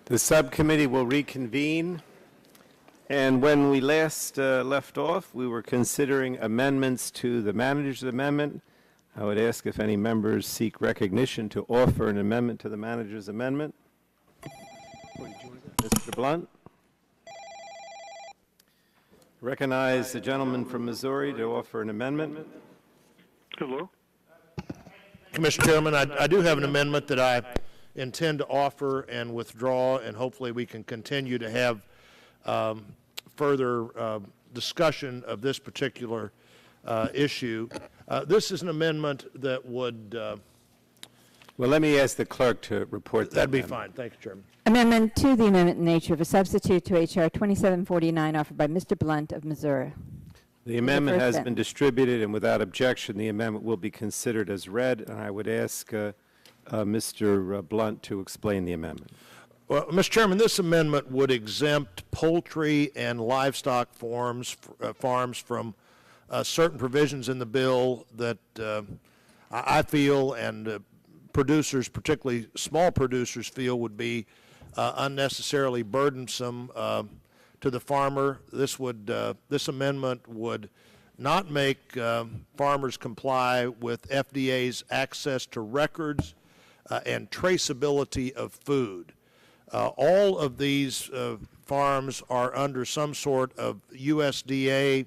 The subcommittee will reconvene, and when we last left off, we were considering amendments to the manager's amendment. I would ask if any members seek recognition to offer an amendment to the manager's amendment. Mr. Blunt. Recognize the gentleman from Missouri to offer an amendment. Hello. Mr. Chairman, I do have an amendment that I intend to offer and withdraw, and hopefully we can continue to have further discussion of this particular issue. This is an amendment that would... well, let me ask the clerk to report that. That'd be fine. Thank you, Chairman. Amendment to the amendment in nature of a substitute to H.R. 2749 offered by Mr. Blunt of Missouri. The amendment has been distributed, and without objection, the amendment will be considered as read, and I would ask Mr. Blunt to explain the amendment. Well, Mr. Chairman, this amendment would exempt poultry and livestock farms from certain provisions in the bill that I feel and producers, particularly small producers, feel would be unnecessarily burdensome to the farmer. This amendment would not make farmers comply with FDA's access to records and traceability of food. All of these farms are under some sort of USDA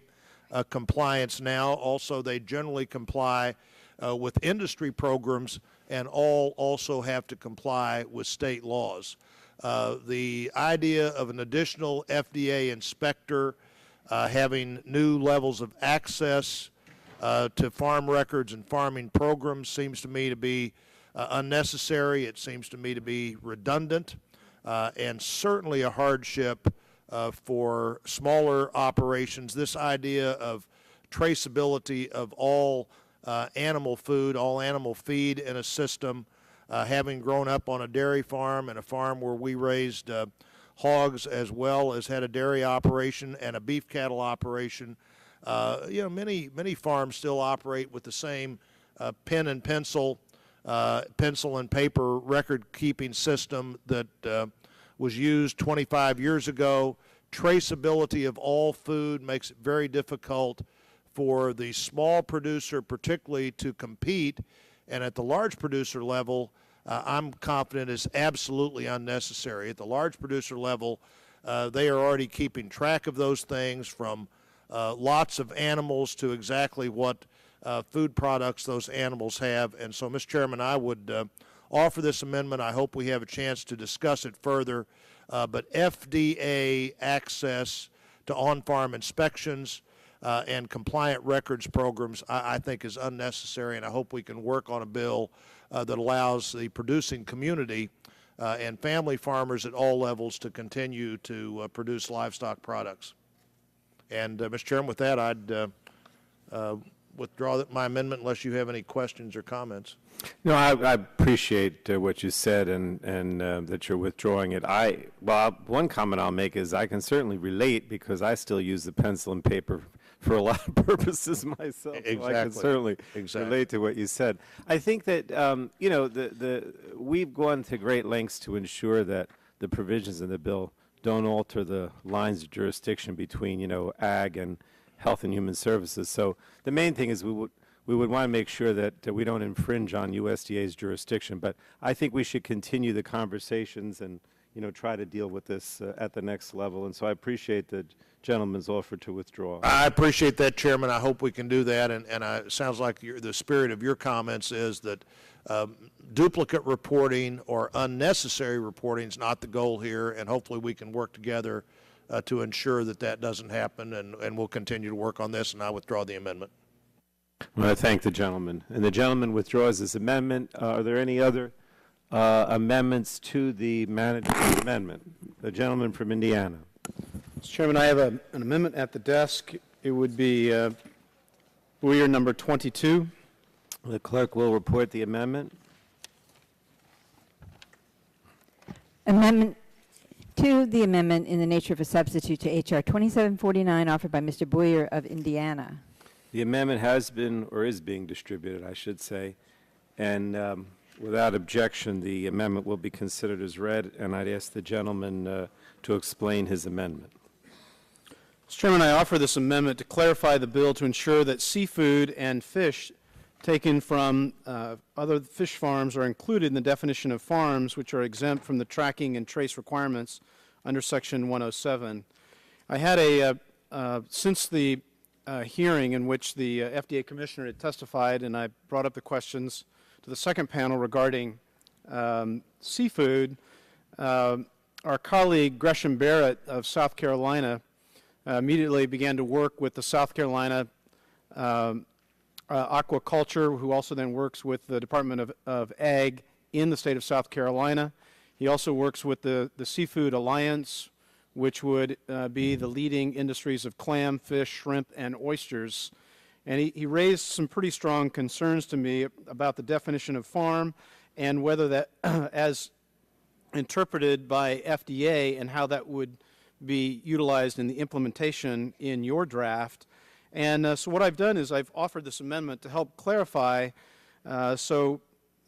compliance now. Also, they generally comply with industry programs, and all also have to comply with state laws. The idea of an additional FDA inspector having new levels of access to farm records and farming programs seems to me to be unnecessary. It seems to me to be redundant and certainly a hardship for smaller operations. This idea of traceability of all animal food, all animal feed in a system, having grown up on a dairy farm and a farm where we raised hogs as well as had a dairy operation and a beef cattle operation. Many farms still operate with the same pen and pencil and paper record-keeping system that was used 25 years ago. Traceability of all food makes it very difficult for the small producer particularly to compete, and at the large producer level, I'm confident is absolutely unnecessary. At the large producer level, they are already keeping track of those things, from lots of animals to exactly what food products those animals have. And so, Mr. Chairman, I would offer this amendment. I hope we have a chance to discuss it further. But FDA access to on-farm inspections and compliant records programs, I think, is unnecessary, and I hope we can work on a bill that allows the producing community and family farmers at all levels to continue to produce livestock products. And, Mr. Chairman, with that, I'd withdraw my amendment unless you have any questions or comments. No, I appreciate what you said and that you're withdrawing it. One comment I'll make is I can certainly relate because I still use the pencil and paper for a lot of purposes myself. Exactly. So I can certainly relate to what you said. I think that, we've gone to great lengths to ensure that the provisions in the bill don't alter the lines of jurisdiction between, ag and Health and Human Services. So the main thing is we would want to make sure that we don't infringe on USDA's jurisdiction. But I think we should continue the conversations and, try to deal with this at the next level. And so I appreciate the gentleman's offer to withdraw. I appreciate that, Chairman. I hope we can do that. And it sounds like the spirit of your comments is that duplicate reporting or unnecessary reporting is not the goal here. And hopefully we can work together to ensure that that doesn't happen. And we'll continue to work on this. And I withdraw the amendment. Well, I thank the gentleman. And the gentleman withdraws his amendment. Are there any other amendments to the manager's amendment? The gentleman from Indiana. Mr. Chairman, I have an amendment at the desk. It would be Boyer number 22. The clerk will report the amendment. Amendment to the amendment in the nature of a substitute to H.R. 2749 offered by Mr. Boyer of Indiana. The amendment has been, or is being distributed, I should say. And Without objection, the amendment will be considered as read, and I'd ask the gentleman to explain his amendment. Mr. Chairman, I offer this amendment to clarify the bill to ensure that seafood and fish taken from other fish farms are included in the definition of farms, which are exempt from the tracking and trace requirements under Section 107. I had since the hearing in which the FDA Commissioner had testified, and I brought up the questions to the second panel regarding seafood, our colleague Gresham Barrett of South Carolina immediately began to work with the South Carolina Aquaculture, who also then works with the Department of Ag in the state of South Carolina. He also works with the Seafood Alliance, which would be the leading industries of clam, fish, shrimp, and oysters. And he raised some pretty strong concerns to me about the definition of farm and whether that, as interpreted by FDA, and how that would be utilized in the implementation in your draft. And so what I've done is I've offered this amendment to help clarify so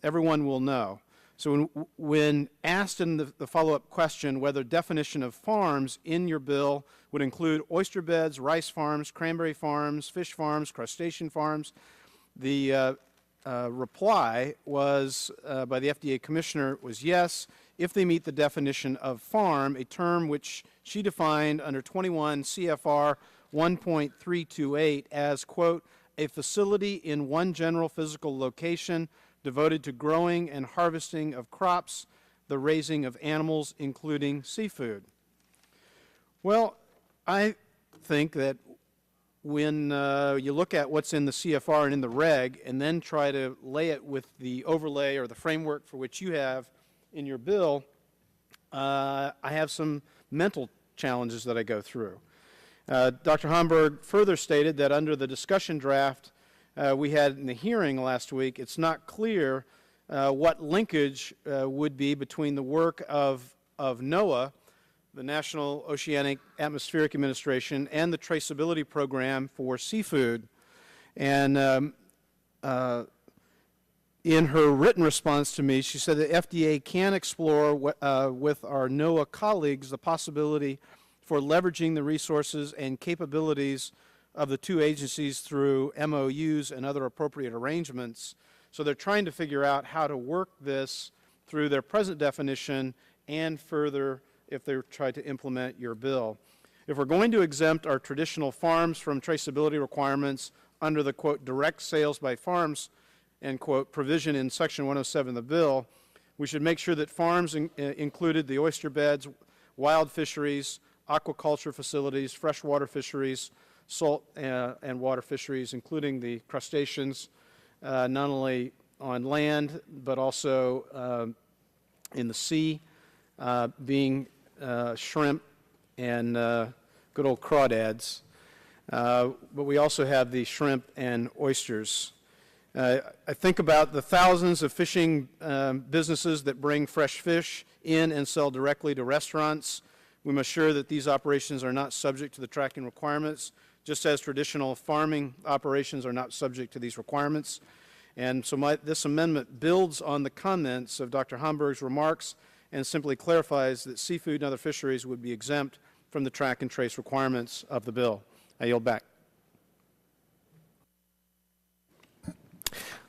everyone will know. So when asked in the follow-up question whether definition of farms in your bill would include oyster beds, rice farms, cranberry farms, fish farms, crustacean farms, the reply was by the FDA Commissioner was yes, if they meet the definition of farm, a term which she defined under 21 CFR 1.328 as, quote, a facility in one general physical location devoted to growing and harvesting of crops, the raising of animals, including seafood. Well, I think that when you look at what's in the CFR and in the reg and then try to lay it with the overlay or the framework for which you have in your bill, I have some mental challenges that I go through. Dr. Homburg further stated that under the discussion draft we had in the hearing last week, it's not clear what linkage would be between the work of NOAA, the National Oceanic Atmospheric Administration, and the traceability program for seafood. And in her written response to me, she said that FDA can explore with our NOAA colleagues the possibility for leveraging the resources and capabilities of the two agencies through MOUs and other appropriate arrangements. So they're trying to figure out how to work this through their present definition and further if they try to implement your bill. If we're going to exempt our traditional farms from traceability requirements under the, quote, direct sales by farms, end quote, provision in Section 107 of the bill, we should make sure that farms included the oyster beds, wild fisheries, aquaculture facilities, freshwater fisheries, salt and water fisheries, including the crustaceans, not only on land but also in the sea, being shrimp and good old crawdads. But we also have the shrimp and oysters. I think about the thousands of fishing businesses that bring fresh fish in and sell directly to restaurants. We must ensure that these operations are not subject to the tracking requirements, just as traditional farming operations are not subject to these requirements. And so this amendment builds on the comments of Dr. Homburg's remarks and simply clarifies that seafood and other fisheries would be exempt from the track and trace requirements of the bill. I yield back.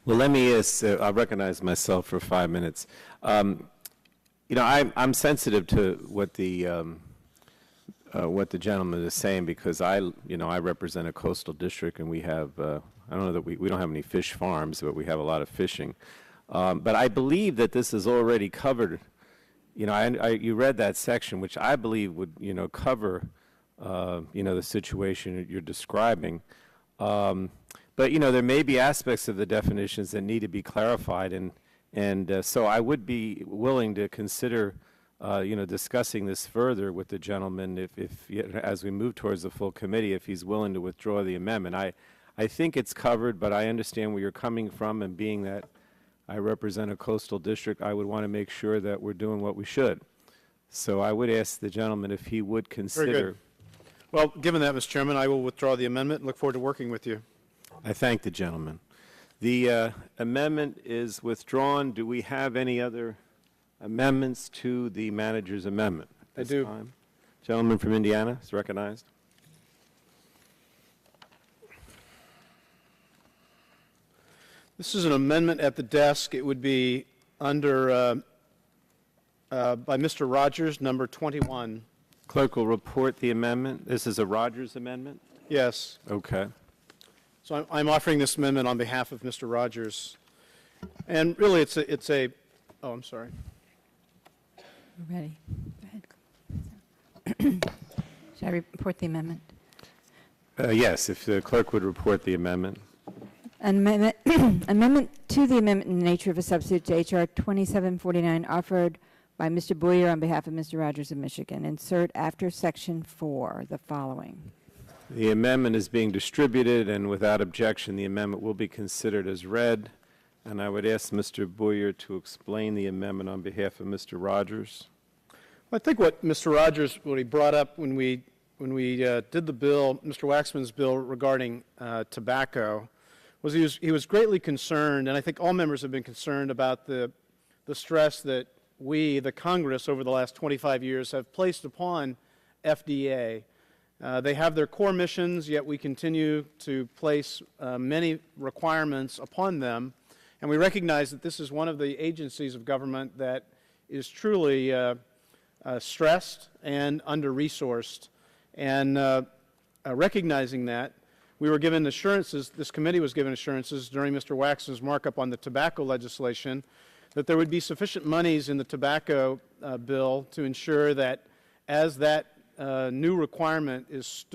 Well, let me I'll recognize myself for 5 minutes. You know, I'm sensitive to what the gentleman is saying because I represent a coastal district and we have I don't know that we don't have any fish farms, but we have a lot of fishing. But I believe that this is already covered. You know, you read that section, which I believe would cover the situation you're describing. But there may be aspects of the definitions that need to be clarified, and so I would be willing to consider discussing this further with the gentleman if as we move towards the full committee, if he's willing to withdraw the amendment. I think it's covered, but I understand where you're coming from, and being that I represent a coastal district, I would want to make sure that we're doing what we should. So I would ask the gentleman if he would consider. Very good. Well, given that, Mr. Chairman, I will withdraw the amendment and look forward to working with you. I thank the gentleman. The amendment is withdrawn. Do we have any other amendments to the manager's amendment? I do. Time? Gentleman from Indiana is recognized. This is an amendment at the desk. It would be under, by Mr. Rogers, number 21. Clerk will report the amendment. This is a Rogers amendment? Yes. Okay. So I'm offering this amendment on behalf of Mr. Rogers. And really, it's a, oh, I'm sorry. We're ready. Go ahead. Should I report the amendment? Yes, if the clerk would report the amendment. Amendment, amendment to the amendment in the nature of a substitute to H.R. 2749 offered by Mr. Boyer on behalf of Mr. Rogers of Michigan. Insert after Section 4 the following. The amendment is being distributed, and without objection, the amendment will be considered as read. And I would ask Mr. Boyer to explain the amendment on behalf of Mr. Rogers. I think what Mr. Rogers, what he brought up when we did the bill, Mr. Waxman's bill regarding tobacco, was he was greatly concerned, and I think all members have been concerned about the stress that we, the Congress, over the last 25 years have placed upon FDA. They have their core missions, yet we continue to place many requirements upon them, and we recognize that this is one of the agencies of government that is truly stressed and under-resourced. And recognizing that, we were given assurances, this committee was given assurances during Mr. Waxman's markup on the tobacco legislation, that there would be sufficient monies in the tobacco bill to ensure that as that new requirement is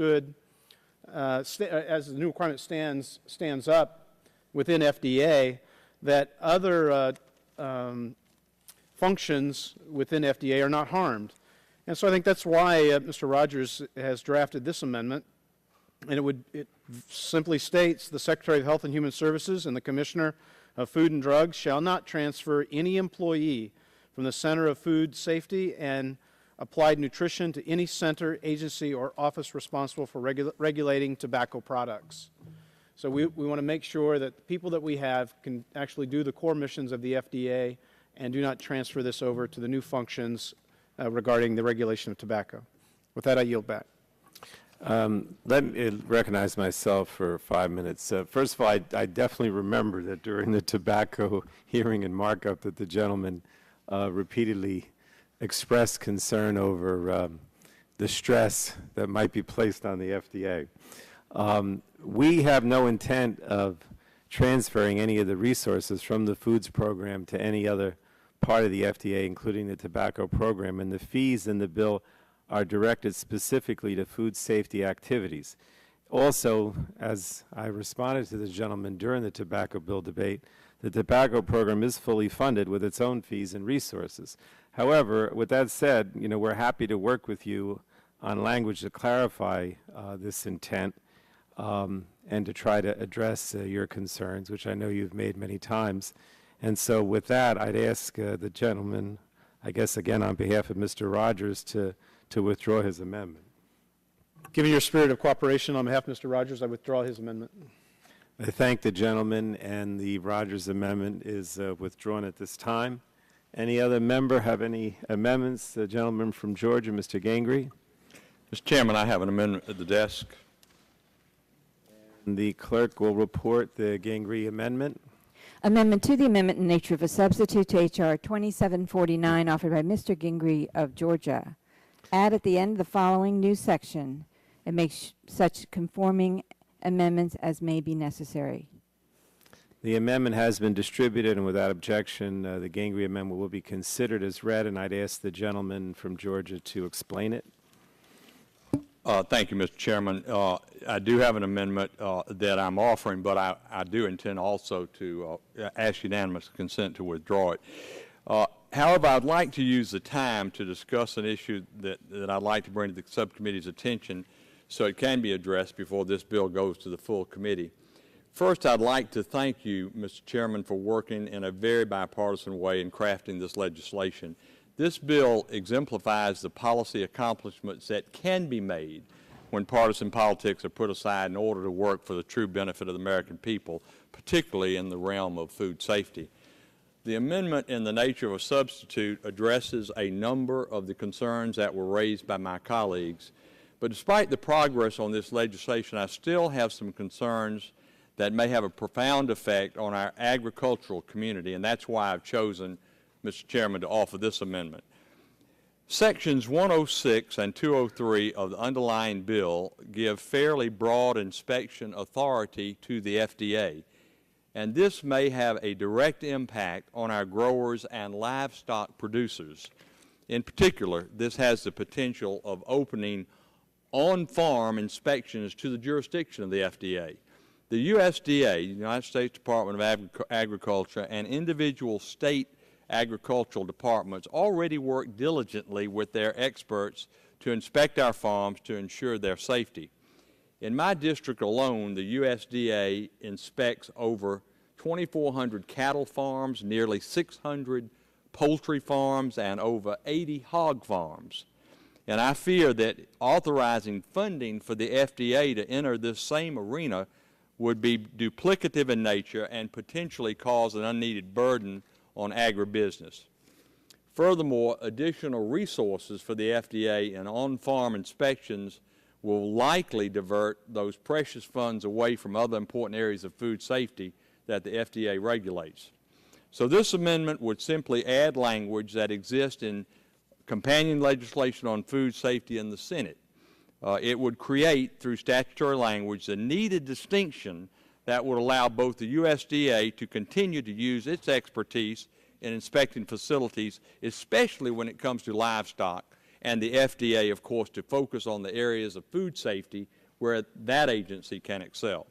as the new requirement stands up within FDA, that other functions within FDA are not harmed. And so I think that's why Mr. Rogers has drafted this amendment. And it simply states, the Secretary of Health and Human Services and the Commissioner of Food and Drugs shall not transfer any employee from the Center of Food Safety and Applied Nutrition to any center, agency, or office responsible for regulating tobacco products. So we want to make sure that the people that we have can actually do the core missions of the FDA and do not transfer this over to the new functions regarding the regulation of tobacco. With that, I yield back. Let me recognize myself for 5 minutes. First of all, I definitely remember that during the tobacco hearing and markup that the gentleman repeatedly expressed concern over the stress that might be placed on the FDA. We have no intent of transferring any of the resources from the foods program to any other part of the FDA, including the tobacco program, and the fees in the bill are directed specifically to food safety activities. Also, as I responded to the gentleman during the tobacco bill debate, the tobacco program is fully funded with its own fees and resources. However, with that said, we're happy to work with you on language to clarify this intent and to try to address your concerns, which I know you've made many times. And so with that, I'd ask the gentleman, I guess again on behalf of Mr. Rogers, to withdraw his amendment. Given your spirit of cooperation on behalf of Mr. Rogers, I withdraw his amendment. I thank the gentleman, and the Rogers amendment is withdrawn at this time. Any other member have any amendments? The gentleman from Georgia, Mr. Gingrey. Mr. Chairman, I have an amendment at the desk. And the clerk will report the Gingrey amendment. Amendment to the amendment in the nature of a substitute to H.R. 2749 offered by Mr. Gingrey of Georgia. Add at the end of the following new section and make such conforming amendments as may be necessary. The amendment has been distributed, and without objection, the Gingrey amendment will be considered as read, and I'd ask the gentleman from Georgia to explain it. Thank you, Mr. Chairman. I do have an amendment that I'm offering, but I do intend also to ask unanimous consent to withdraw it. However, I'd like to use the time to discuss an issue that I'd like to bring to the subcommittee's attention so it can be addressed before this bill goes to the full committee. First, I'd like to thank you, Mr. Chairman, for working in a very bipartisan way in crafting this legislation. This bill exemplifies the policy accomplishments that can be made when partisan politics are put aside in order to work for the true benefit of the American people, particularly in the realm of food safety. The amendment in the nature of a substitute addresses a number of the concerns that were raised by my colleagues, but despite the progress on this legislation, I still have some concerns that may have a profound effect on our agricultural community, and that's why I've chosen, Mr. Chairman, to offer this amendment. Sections 106 and 203 of the underlying bill give fairly broad inspection authority to the FDA, and this may have a direct impact on our growers and livestock producers. In particular, this has the potential of opening on-farm inspections to the jurisdiction of the FDA. The USDA, the United States Department of Agriculture, and individual state agricultural departments already work diligently with their experts to inspect our farms to ensure their safety. In my district alone, the USDA inspects over 2,400 cattle farms, nearly 600 poultry farms, and over 80 hog farms. And I fear that authorizing funding for the FDA to enter this same arena would be duplicative in nature and potentially cause an unneeded burden on agribusiness. Furthermore, additional resources for the FDA and on-farm inspections will likely divert those precious funds away from other important areas of food safety that the FDA regulates. So this amendment would simply add language that exists in companion legislation on food safety in the Senate. It would create, through statutory language, the needed distinction that would allow both the USDA to continue to use its expertise in inspecting facilities, especially when it comes to livestock, and the FDA, of course, to focus on the areas of food safety where that agency can excel.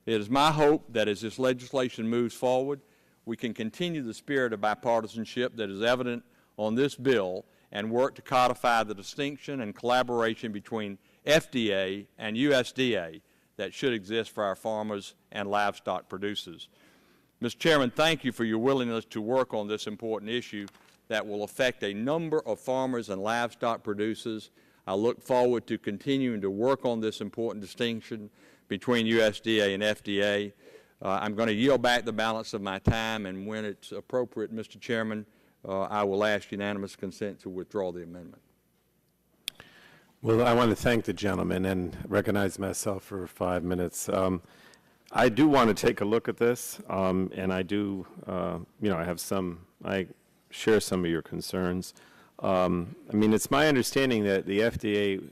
It is my hope that as this legislation moves forward, we can continue the spirit of bipartisanship that is evident on this bill and work to codify the distinction and collaboration between FDA and USDA that should exist for our farmers and livestock producers. Mr. Chairman, thank you for your willingness to work on this important issue that will affect a number of farmers and livestock producers. I look forward to continuing to work on this important distinction between USDA and FDA. I'm going to yield back the balance of my time, and when it's appropriate, Mr. Chairman, I will ask unanimous consent to withdraw the amendment. Well, I want to thank the gentleman and recognize myself for 5 minutes. I do want to take a look at this, and I do, I share some of your concerns. I mean, it's my understanding that the FDA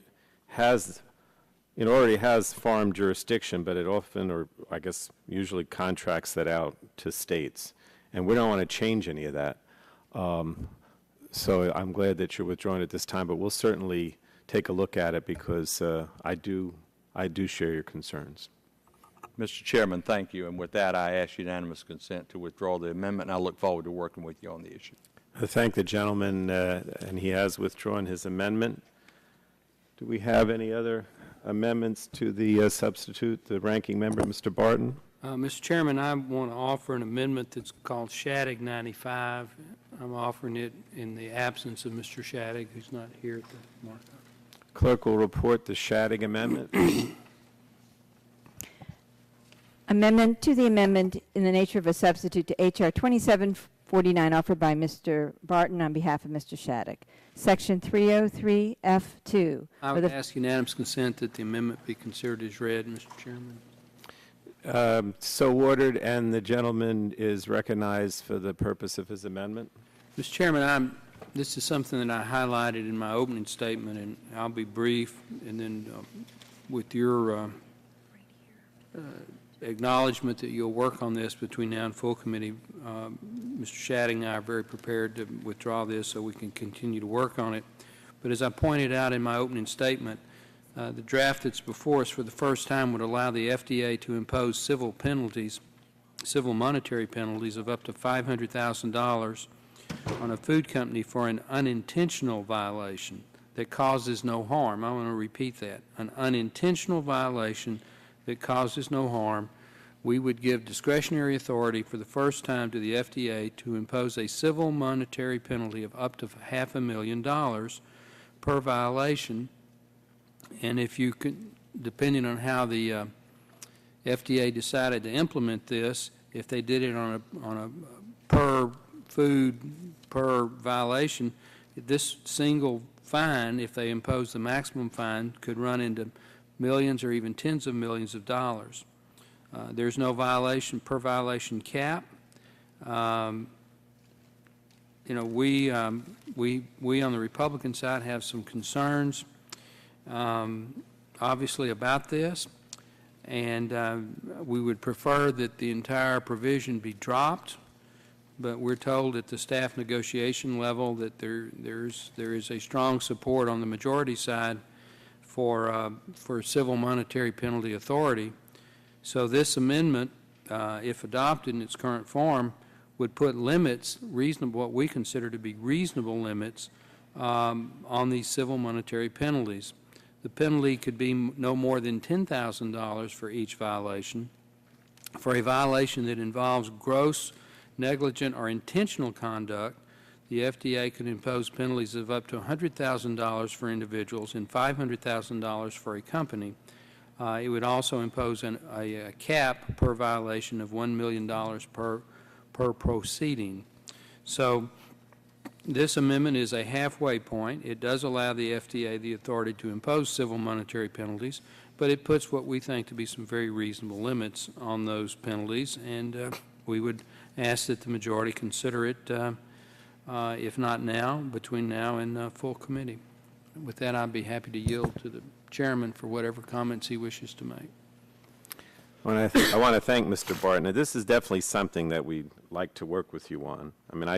already has farm jurisdiction, but it often, or I guess usually contracts that out to states, and we don't want to change any of that. So I'm glad that you're withdrawing at this time, but we'll certainly take a look at it because I do share your concerns. Mr. Chairman, thank you. And with that, I ask unanimous consent to withdraw the amendment, and I look forward to working with you on the issue. I thank the gentleman, and he has withdrawn his amendment. Do we have any other amendments to the substitute, the ranking member, Mr. Barton? Mr. Chairman, I want to offer an amendment that's called Shadegg 95. I'm offering it in the absence of Mr. Shadegg, who's not here at the markup. Clerk will report the Shadegg amendment. Amendment to the amendment in the nature of a substitute to H.R. 2749 offered by Mr. Barton on behalf of Mr. Shadegg. Section 303F2. I would ask unanimous consent that the amendment be considered as read, Mr. Chairman. So ordered, and the gentleman is recognized for the purpose of his amendment. Mr. Chairman, this is something that I highlighted in my opening statement, and I'll be brief, and then with your acknowledgement that you'll work on this between now and full committee, Mr. Shadegg and I are very prepared to withdraw this so we can continue to work on it. But as I pointed out in my opening statement, the draft that's before us for the first time would allow the FDA to impose civil monetary penalties of up to $500,000 on a food company for an unintentional violation that causes no harm. I want to repeat that. An unintentional violation that causes no harm. We would give discretionary authority for the first time to the FDA to impose a civil monetary penalty of up to $500,000 per violation. And if you could, depending on how the FDA decided to implement this, if they did it on a per food, per violation, this single fine, if they impose the maximum fine, could run into millions or even tens of millions of dollars. There's no per violation cap. You know, we on the Republican side have some concerns, obviously, about this, and we would prefer that the entire provision be dropped. But we're told at the staff negotiation level that there is a strong support on the majority side for civil monetary penalty authority. So this amendment, if adopted in its current form, would put limits, what we consider to be reasonable limits, on these civil monetary penalties. The penalty could be no more than $10,000 for each violation. For a violation that involves gross, negligent, or intentional conduct, the FDA could impose penalties of up to $100,000 for individuals and $500,000 for a company. It would also impose a cap per violation of $1 million per proceeding. So this amendment is a halfway point. It does allow the FDA the authority to impose civil monetary penalties, but it puts what we think to be some very reasonable limits on those penalties, and we would ask that the majority consider it, if not now, between now and full committee. With that, I'd be happy to yield to the chairman for whatever comments he wishes to make. I want to thank Mr. Barton. This is definitely something that we'd like to work with you on. I mean,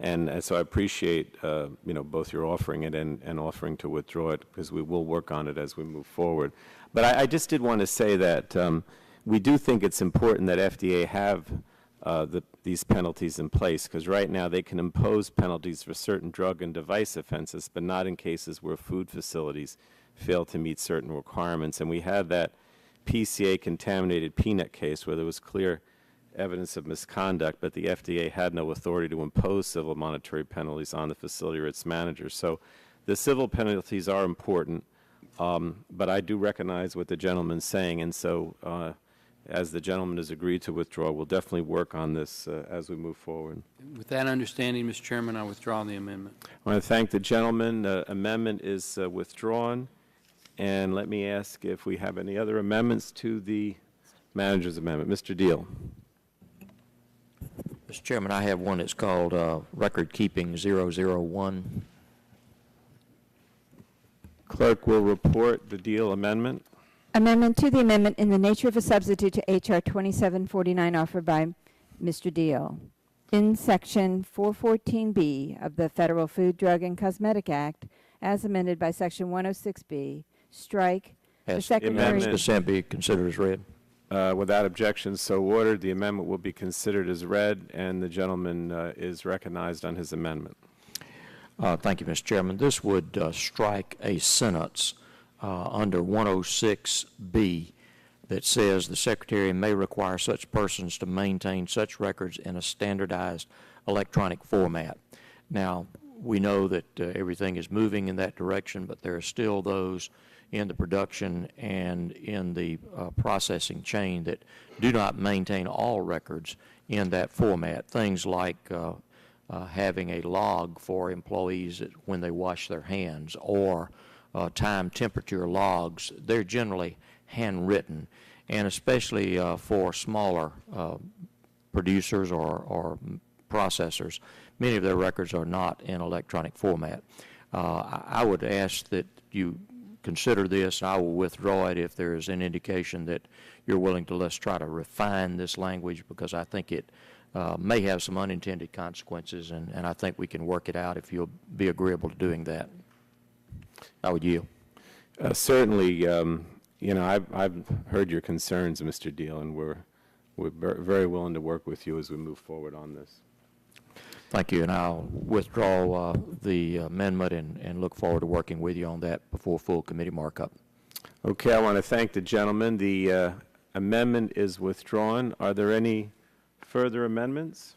and so I appreciate, both your offering it and offering to withdraw it, because we will work on it as we move forward. But I just did want to say that we do think it's important that FDA have these penalties in place, because right now they can impose penalties for certain drug and device offenses, but not in cases where food facilities fail to meet certain requirements. And we had that PCA contaminated peanut case where there was clear evidence of misconduct, but the FDA had no authority to impose civil monetary penalties on the facility or its managers. So the civil penalties are important, but I do recognize what the gentleman's saying, and so as the gentleman has agreed to withdraw, we'll definitely work on this as we move forward. With that understanding, Mr. Chairman, I withdraw the amendment. I want to thank the gentleman. The amendment is withdrawn. And let me ask if we have any other amendments to the manager's amendment. Mr. Deal. Mr. Chairman, I have one that's called Record Keeping 001. Clerk will report the Deal amendment. Amendment to the amendment in the nature of a substitute to H.R. 2749 offered by Mr. Deal. In Section 414B of the Federal Food, Drug, and Cosmetic Act, as amended by Section 106B, strike the secondary... Consent be considered as read. Without objection, so ordered. The amendment will be considered as read, and the gentleman is recognized on his amendment. Thank you, Mr. Chairman. This would strike a sentence under 106B that says the Secretary may require such persons to maintain such records in a standardized electronic format. Now, we know that everything is moving in that direction, but there are still those in the production and in the processing chain that do not maintain all records in that format. Things like having a log for employees when they wash their hands, or time temperature logs. They're generally handwritten, and especially for smaller producers or processors, many of their records are not in electronic format. I would ask that you consider this. I will withdraw it if there is an indication that you're willing to let's try to refine this language, because I think it may have some unintended consequences, and I think we can work it out if you'll be agreeable to doing that. I would yield. Certainly, I've heard your concerns, Mr. Deal, and we're very willing to work with you as we move forward on this. Thank you, and I'll withdraw the amendment and look forward to working with you on that before full committee markup. Okay, I want to thank the gentleman. The amendment is withdrawn. Are there any further amendments?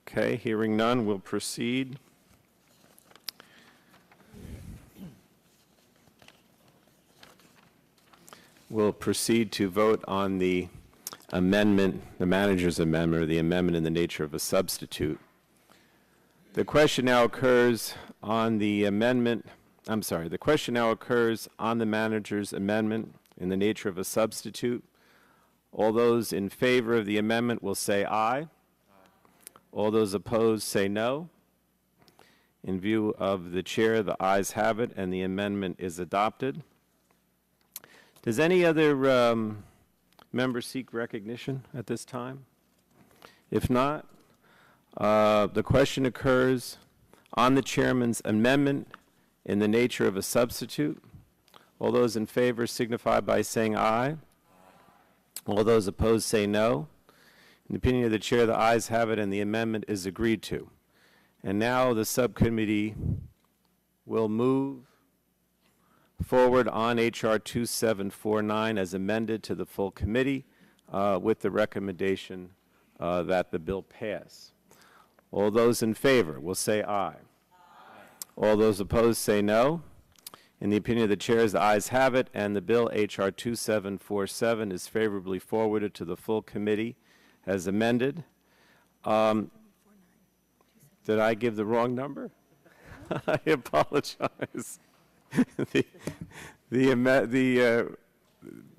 Okay, hearing none, we'll proceed. We'll proceed to vote on the amendment, the manager's amendment, or the amendment in the nature of a substitute. The question now occurs on the amendment, the question now occurs on the manager's amendment in the nature of a substitute. All those in favor of the amendment will say aye. All those opposed say no. In view of the chair, the ayes have it, and the amendment is adopted. Does any other member seek recognition at this time? If not, the question occurs on the chairman's amendment in the nature of a substitute. All those in favor signify by saying aye. All those opposed say no. In the opinion of the chair, the ayes have it, and the amendment is agreed to. And now the subcommittee will move forward on H.R. 2749 as amended to the full committee with the recommendation that the bill pass. All those in favor will say aye. All those opposed say no. In the opinion of the chairs, the ayes have it, and the bill H.R. 2747 is favorably forwarded to the full committee as amended. Did I give the wrong number? I apologize. The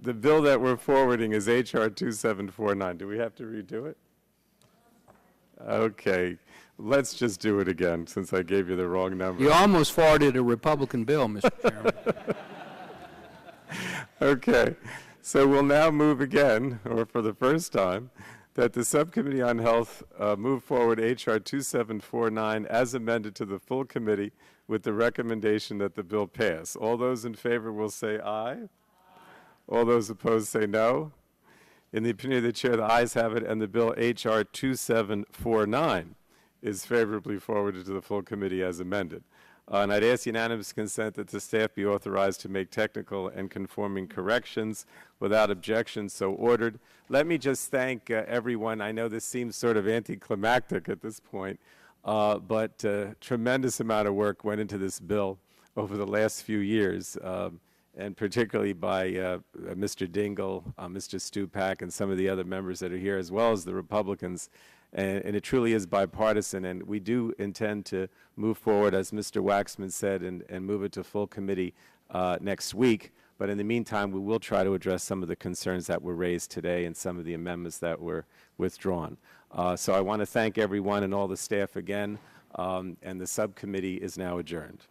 bill that we're forwarding is H.R. 2749. Do we have to redo it? Okay. Let's just do it again, since I gave you the wrong number. You almost forwarded a Republican bill, Mr. Chairman. Okay. So we'll now move again, or for the first time, that the Subcommittee on Health move forward H.R. 2749 as amended to the full committee with the recommendation that the bill pass. All those in favor will say aye. All those opposed say no. In the opinion of the chair, the ayes have it, and the bill H.R. 2749 is favorably forwarded to the full committee as amended. And I'd ask unanimous consent that the staff be authorized to make technical and conforming corrections without objection, so ordered. Let me just thank everyone. I know this seems sort of anticlimactic at this point, but a tremendous amount of work went into this bill over the last few years, and particularly by Mr. Dingell, Mr. Stupak, and some of the other members that are here, as well as the Republicans. And it truly is bipartisan, and we do intend to move forward, as Mr. Waxman said, and move it to full committee next week. But in the meantime, we will try to address some of the concerns that were raised today and some of the amendments that were withdrawn. So I want to thank everyone and all the staff again, and the subcommittee is now adjourned.